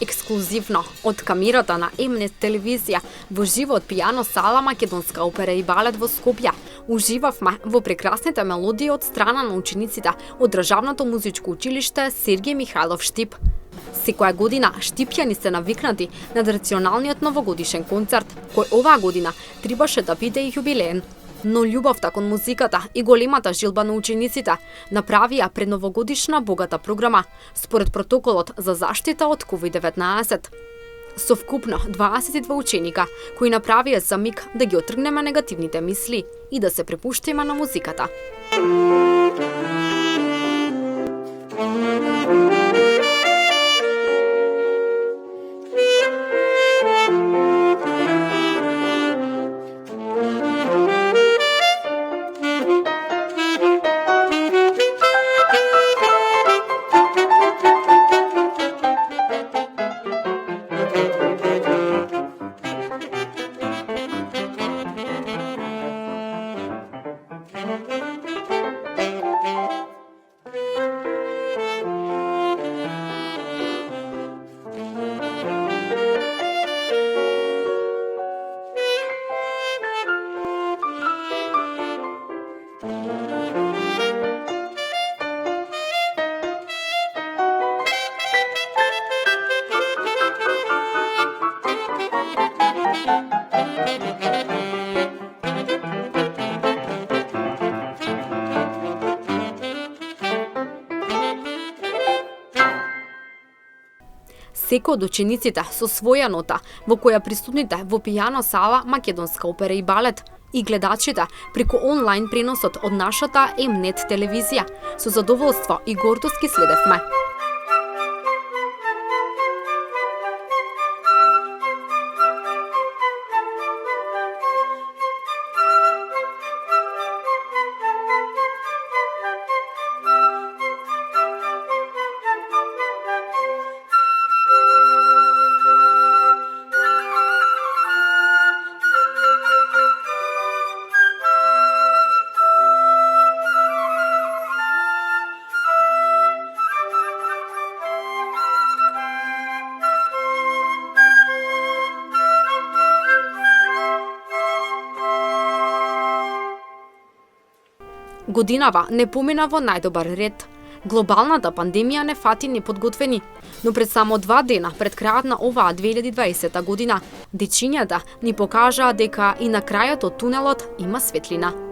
Ексклузивно од камерата на М-нет телевизија во живо од пијано сала Македонска опера и балет во Скопје. Уживавме во прекрасните мелодии од страна на учениците од Државното музичко училиште Сергеј Михајлов Штип. Секоја година штипјани се навикнати на традиционалниот новогодишен концерт, кој оваа година требаше да биде и јубилеен. Но љубовта кон музиката и големата жилба на учениците направија предновогодишна богата програма, според протоколот за заштита од COVID-19. Совкупно 22 ученика кои направија за миг да ги отргнеме негативните мисли и да се препуштиме на музиката. Секој од учениците со своја нота, во која присутните во пијано сала Македонска опера и балет и гледачите преку онлайн преносот од нашата М-нет телевизија, со задоволство и гордост ги следевме. Годинава не помина во најдобар ред. Глобалната пандемија не фати неподготвени, но пред само 2 дена пред крајот на оваа 2020 година, дечињата ни покажаа дека и на крајот од тунелот има светлина.